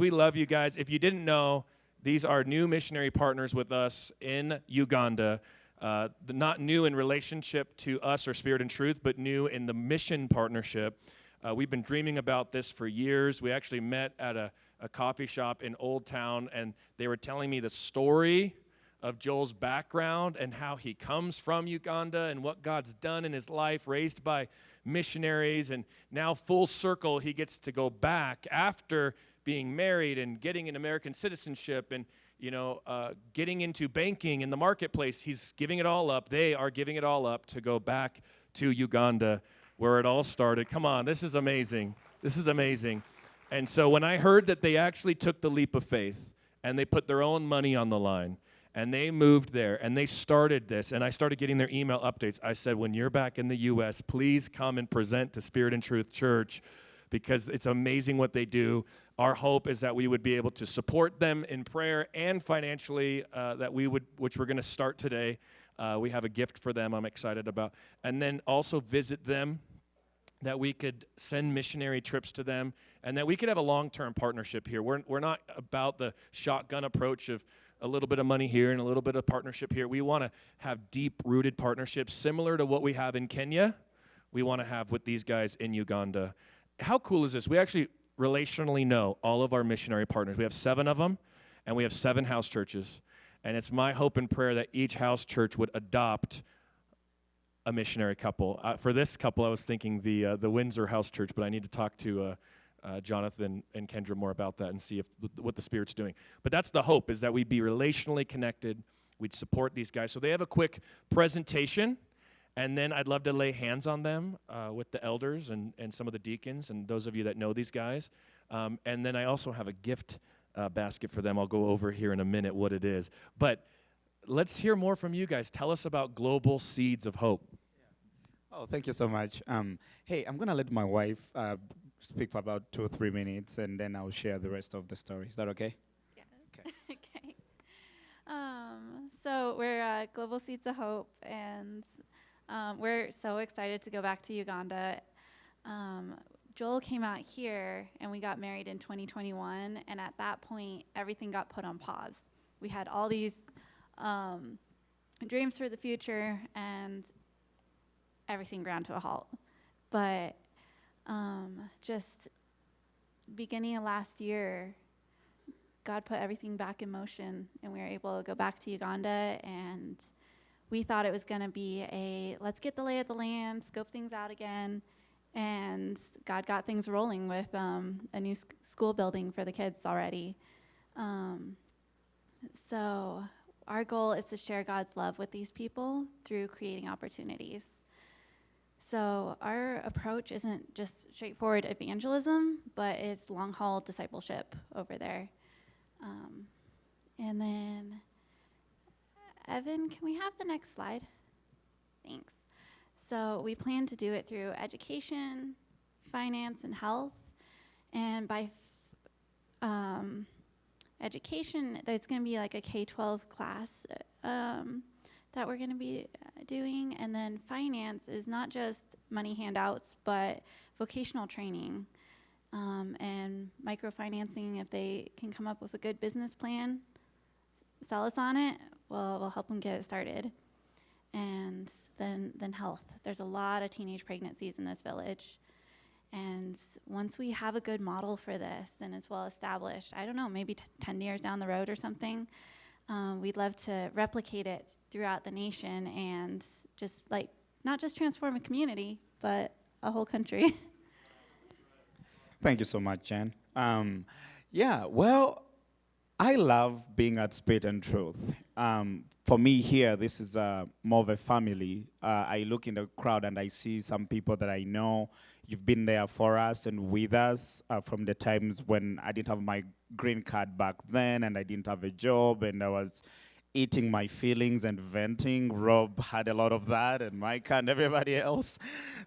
We love you guys. If you didn't know, these are new missionary partners with us in Uganda. Not new in relationship to us or Spirit and Truth, but new in the mission partnership. We've been dreaming about this for years. We actually met at a coffee shop in Old Town, and they were telling me the story of Joel's background and how he comes from Uganda and what God's done in his life, raised by missionaries, and now full circle he gets to go back after being married and getting an American citizenship and getting into banking in the marketplace. He's giving it all up. They are giving it all up to go back to Uganda where it all started. Come on, this is amazing. This is amazing. And so when I heard that they actually took the leap of faith and they put their own money on the line and they moved there and they started this, and I started getting their email updates, I said, when you're back in the U.S., please come and present to Spirit and Truth Church, because it's amazing what they do. Our hope is that we would be able to support them in prayer and financially, which we're going to start today. We have a gift for them I'm excited about. And then also visit them, that we could send missionary trips to them, and that we could have a long-term partnership here. We're not about the shotgun approach of a little bit of money here and a little bit of partnership here. We want to have deep-rooted partnerships similar to what we have in Kenya. We want to have with these guys in Uganda. How cool is this? We actually relationally know all of our missionary partners. We have 7 of them, and we have 7 house churches. And it's my hope and prayer that each house church would adopt a missionary couple. For this couple, I was thinking the Windsor House Church, but I need to talk to Jonathan and Kendra more about that and see what the Spirit's doing. But that's the hope, is that we'd be relationally connected. We'd support these guys. So they have a quick presentation, and then I'd love to lay hands on them with the elders and some of the deacons and those of you that know these guys. And then I also have a gift basket for them. I'll go over here in a minute what it is. But let's hear more from you guys. Tell us about Global Seeds of Hope. Oh, thank you so much. Hey, I'm going to let my wife speak for about 2 or 3 minutes, and then I'll share the rest of the story. Is that okay? Yeah. Okay. Okay. So we're Global Seeds of Hope, and we're so excited to go back to Uganda. Joel came out here, and we got married in 2021, and at that point, everything got put on pause. We had all these dreams for the future, and everything ground to a halt. But just beginning of last year, God put everything back in motion, and we were able to go back to Uganda, and we thought it was going to be let's get the lay of the land, scope things out again, and God got things rolling with a new school building for the kids already. So our goal is to share God's love with these people through creating opportunities. So our approach isn't just straightforward evangelism, but it's long-haul discipleship over there. And then, Evan, can we have the next slide? Thanks. So we plan to do it through education, finance, and health. And by education, there's going to be like a K-12 class that we're going to be doing. And then finance is not just money handouts, but vocational training and microfinancing. If they can come up with a good business plan, sell us on it, we'll help them get it started. And then health. There's a lot of teenage pregnancies in this village. And once we have a good model for this and it's well established, I don't know, maybe 10 years down the road or something, we'd love to replicate it throughout the nation and just not just transform a community, but a whole country. Thank you so much, Jen. Well, I love being at Spirit and Truth. For me here, this is more of a family. I look in the crowd and I see some people that I know. You've been there for us and with us from the times when I didn't have my green card back then and I didn't have a job and I was eating my feelings and venting. Rob had a lot of that, and Mike and everybody else.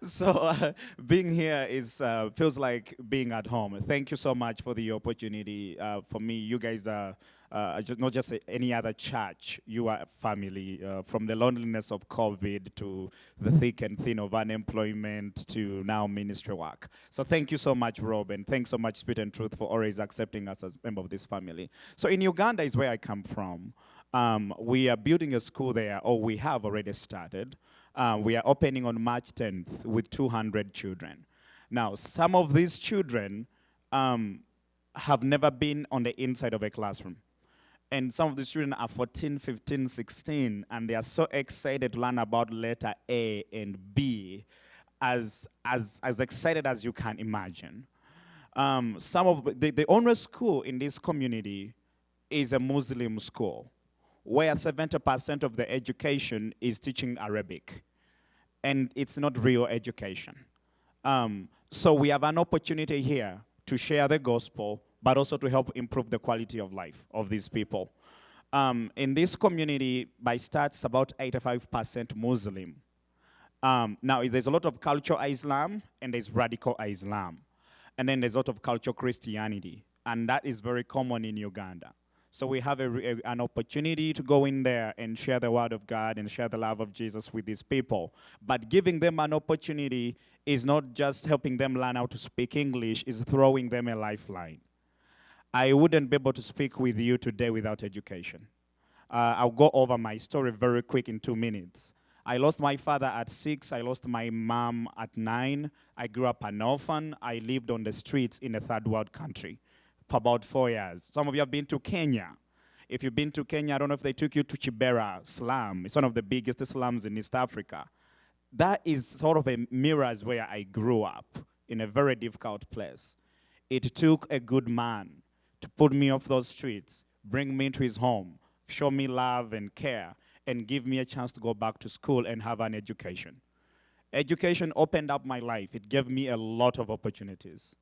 So being here is feels like being at home. Thank you so much for the opportunity. For me, you guys are not just any other church. You are family. From the loneliness of COVID to the thick and thin of unemployment to now ministry work. So thank you so much, Rob, and thanks so much, Spirit and Truth, for always accepting us as member of this family. So in Uganda is where I come from. We are building a school there, or we have already started. We are opening on March 10th with 200 children. Now, some of these children have never been on the inside of a classroom. And some of the children are 14, 15, 16, and they are so excited to learn about letter A and B, as excited as you can imagine. Some of the only school in this community is a Muslim school, where 70% of the education is teaching Arabic, and it's not real education. So we have an opportunity here to share the gospel, but also to help improve the quality of life of these people. In this community, by stats, about 85% Muslim. Now, there's a lot of cultural Islam, and there's radical Islam. And then there's a lot of cultural Christianity, and that is very common in Uganda. So we have an opportunity to go in there and share the word of God and share the love of Jesus with these people. But giving them an opportunity is not just helping them learn how to speak English, it's throwing them a lifeline. I wouldn't be able to speak with you today without education. I'll go over my story very quick in 2 minutes. I lost my father at 6. I lost my mom at 9. I grew up an orphan. I lived on the streets in a third world country for about 4 years. Some of you have been to Kenya. If you've been to Kenya, I don't know if they took you to Chibera slum. It's one of the biggest slums in East Africa. That is sort of a mirror as where I grew up, in a very difficult place. It took a good man to put me off those streets, bring me into his home, show me love and care, and give me a chance to go back to school and have an education. Education opened up my life. It gave me a lot of opportunities.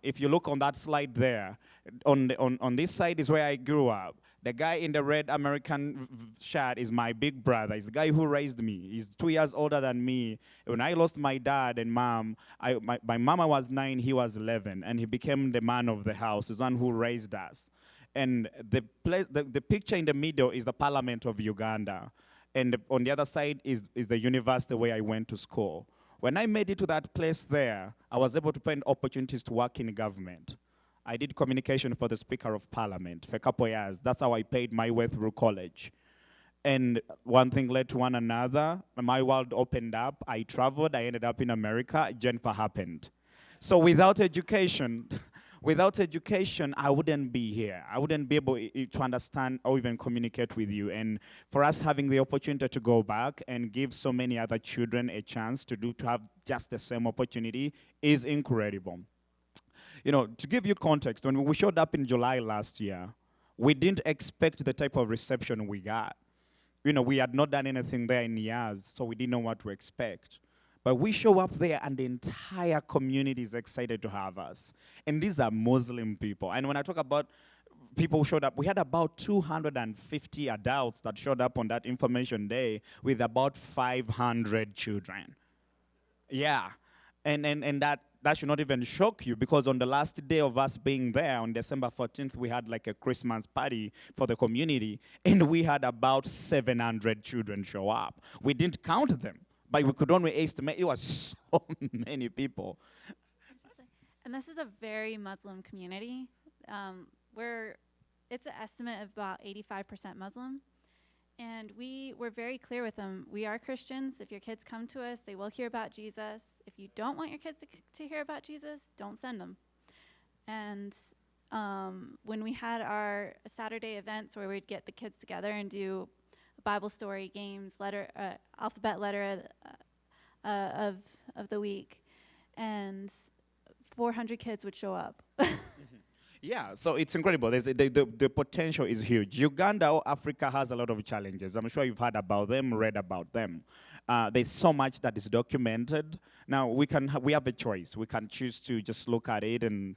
If you look on that slide there, on this side is where I grew up. The guy in the red American shirt is my big brother. He's the guy who raised me. He's 2 years older than me. When I lost my dad and mom, my mama was 9, he was 11, and he became the man of the house, the one who raised us. And the picture in the middle is the Parliament of Uganda. And on the other side is the university where I went to school. When I made it to that place there, I was able to find opportunities to work in government. I did communication for the Speaker of Parliament for a couple of years. That's how I paid my way through college. And one thing led to one another. My world opened up. I traveled. I ended up in America. Jennfier happened. So without education, I wouldn't be here. I wouldn't be able to understand or even communicate with you. And for us having the opportunity to go back and give so many other children a chance to have just the same opportunity is incredible. You know, to give you context, when we showed up in July last year, we didn't expect the type of reception we got. You know, we had not done anything there in years, so we didn't know what to expect. But we show up there, and the entire community is excited to have us. And these are Muslim people. And when I talk about people who showed up, we had about 250 adults that showed up on that information day with about 500 children. Yeah. And that should not even shock you, because on the last day of us being there, on December 14th, we had like a Christmas party for the community, and we had about 700 children show up. We didn't count them, but we could only estimate it was so many people. And this is a very Muslim community. It's an estimate of about 85% Muslim. And we were very clear with them. We are Christians. If your kids come to us, they will hear about Jesus. If you don't want your kids to hear about Jesus, don't send them. And when we had our Saturday events where we'd get the kids together and do Bible story, games, alphabet letter of the week, and 400 kids would show up. Yeah, so it's incredible. The potential is huge. Uganda or Africa has a lot of challenges. I'm sure you've heard about them, read about them. There's so much that is documented. Now, we have a choice. We can choose to just look at it and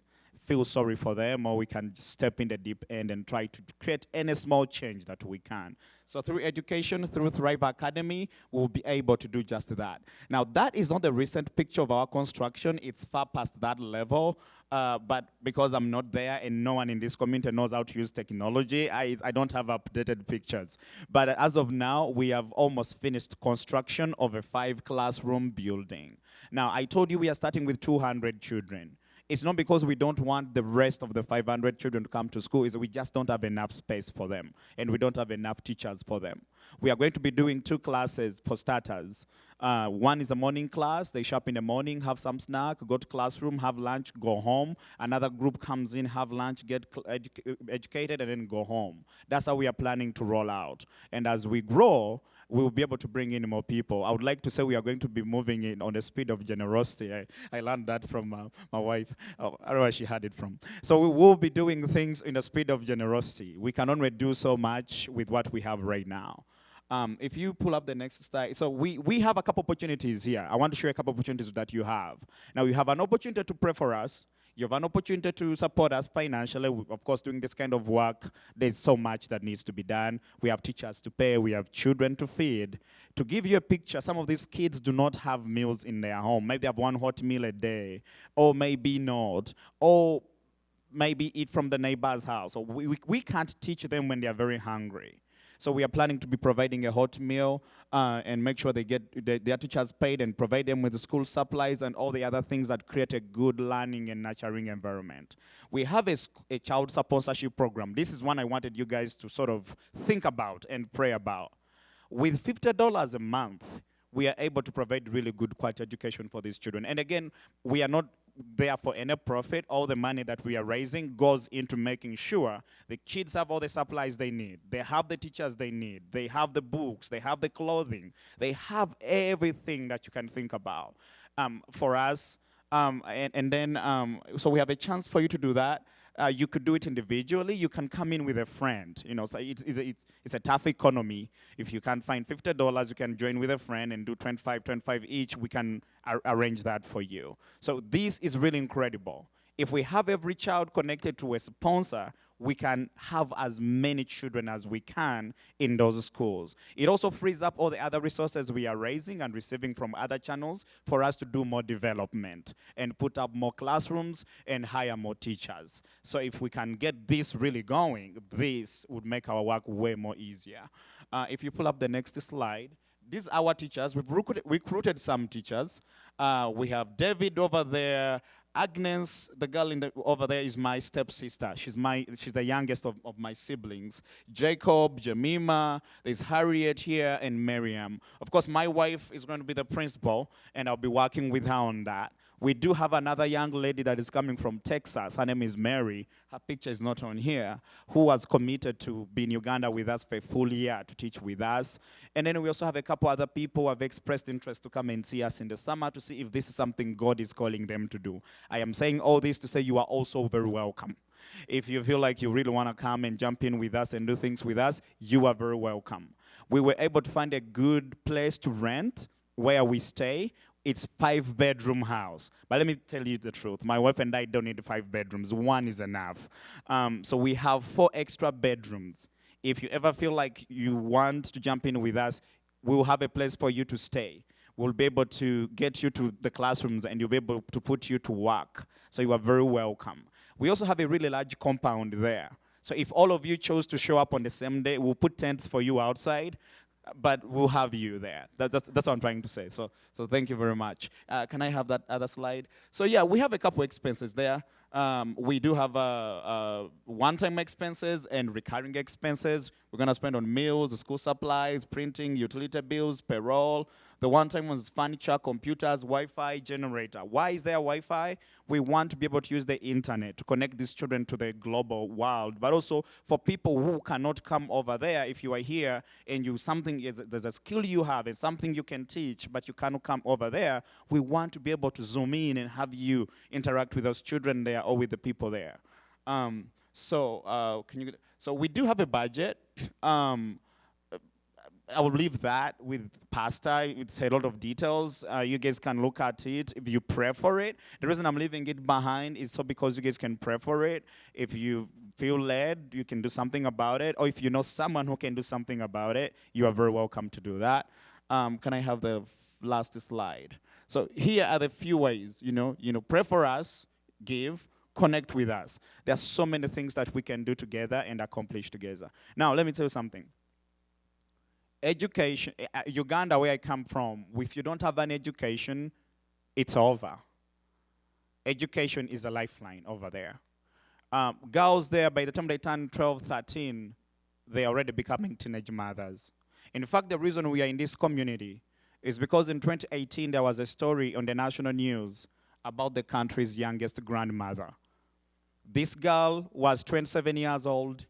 feel sorry for them, or we can just step in the deep end and try to create any small change that we can. So through education, through Thrive Academy, we'll be able to do just that. Now, that is not the recent picture of our construction. It's far past that level. But because I'm not there and no one in this community knows how to use technology, I don't have updated pictures. But as of now, we have almost finished construction of a 5-classroom building. Now, I told you we are starting with 200 children. It's not because we don't want the rest of the 500 children to come to school, it's we just don't have enough space for them, and we don't have enough teachers for them. We are going to be doing 2 classes for starters. One is a morning class. They shop in the morning, have some snack, go to classroom, have lunch, go home. Another group comes in, have lunch, get educated, and then go home. That's how we are planning to roll out. And as we grow, we will be able to bring in more people. I would like to say we are going to be moving in on the speed of generosity. I learned that from my wife. I don't know where she had it from. So we will be doing things in the speed of generosity. We can only do so much with what we have right now. If you pull up the next slide, so we have a couple opportunities here. I want to show you a couple opportunities that you have. Now, you have an opportunity to pray for us. You have an opportunity to support us financially. Of course, doing this kind of work, there's so much that needs to be done. We have teachers to pay. We have children to feed. To give you a picture, some of these kids do not have meals in their home. Maybe they have 1 hot meal a day, or maybe not, or maybe eat from the neighbor's house. So we can't teach them when they are very hungry. So we are planning to be providing a hot meal and make sure they get their teachers paid and provide them with the school supplies and all the other things that create a good learning and nurturing environment. We have a child sponsorship program. This is one I wanted you guys to sort of think about and pray about. With $50 a month, we are able to provide really good quality education for these children. And again, we are not there for any profit. All the money that we are raising goes into making sure the kids have all the supplies they need. They have the teachers they need. They have the books. They have the clothing. They have everything that you can think about for us. And then, so we have a chance for you to do that. You could do it individually. You can come in with a friend. You know, so it's a tough economy. If you can't find $50, you can join with a friend and do 25 each. We can arrange that for you. So this is really incredible. If we have every child connected to a sponsor, we can have as many children as we can in those schools. It also frees up all the other resources we are raising and receiving from other channels for us to do more development and put up more classrooms and hire more teachers. So if we can get this really going, this would make our work way more easier. If you pull up the next slide, these are our teachers. We've recruited some teachers. We have David over there. Agnes, the girl over there, is my stepsister. She's the youngest of my siblings. Jacob, Jemima, there's Harriet here, and Miriam. Of course, my wife is going to be the principal, and I'll be working with her on that. We do have another young lady that is coming from Texas. Her name is Mary. Her picture is not on here, who was committed to be in Uganda with us for a full year to teach with us. And then we also have a couple other people who have expressed interest to come and see us in the summer to see if this is something God is calling them to do. I am saying all this to say you are also very welcome. If you feel like you really want to come and jump in with us and do things with us, you are very welcome. We were able to find a good place to rent where we stay. It's 5-bedroom house. But let me tell you the truth. My wife and I don't need 5 bedrooms. 1 is enough. So we have 4 extra bedrooms. If you ever feel like you want to jump in with us, we'll have a place for you to stay. We'll be able to get you to the classrooms and you'll be able to put you to work. So you are very welcome. We also have a really large compound there. So if all of you chose to show up on the same day, we'll put tents for you outside. But we'll have you there. That's what I'm trying to say. So thank you very much. Can I have that other slide? So yeah, we have a couple expenses there. We do have one-time expenses and recurring expenses. We're going to spend on meals, school supplies, printing, utility bills, payroll. The one-time ones, furniture, computers, Wi-Fi, generator. Why is there Wi-Fi? We want to be able to use the internet to connect these children to the global world, but also for people who cannot come over there. If you are here and there's a skill you have and something you can teach, but you cannot come over there, we want to be able to zoom in and have you interact with those children there or with the people there. So we do have a budget. I will leave that with Pastor. It's a lot of details. You guys can look at it if you pray for it. The reason I'm leaving it behind is so because you guys can pray for it. If you feel led, you can do something about it. Or if you know someone who can do something about it, you are very welcome to do that. Can I have the last slide? So here are the few ways, pray for us, give, connect with us. There are so many things that we can do together and accomplish together. Now, let me tell you something. Education, Uganda, where I come from, if you don't have an education, it's over. Education is a lifeline over there. Girls there, by the time they turn 12, 13, they're already becoming teenage mothers. In fact, the reason we are in this community is because in 2018, there was a story on the national news about the country's youngest grandmother. This girl was 27 years old,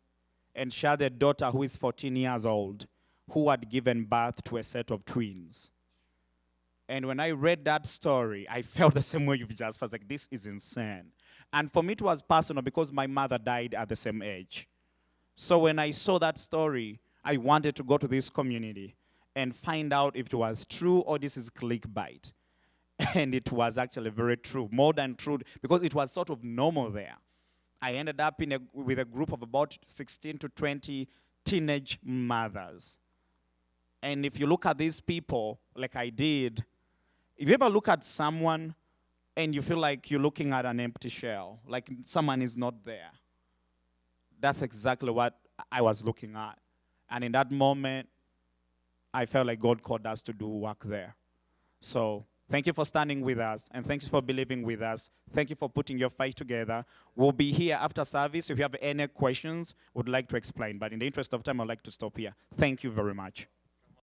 and she had a daughter who is 14 years old, who had given birth to a set of twins. And when I read that story, I felt the same way you just felt like, this is insane. And for me, it was personal because my mother died at the same age. So when I saw that story, I wanted to go to this community and find out if it was true or this is clickbait. And it was actually very true, more than true, because it was sort of normal there. I ended up with a group of about 16 to 20 teenage mothers. And if you look at these people, like I did, if you ever look at someone and you feel like you're looking at an empty shell, like someone is not there, that's exactly what I was looking at. And in that moment, I felt like God called us to do work there. So thank you for standing with us, and thanks for believing with us. Thank you for putting your faith together. We'll be here after service. If you have any questions, would like to explain. But in the interest of time, I'd like to stop here. Thank you very much.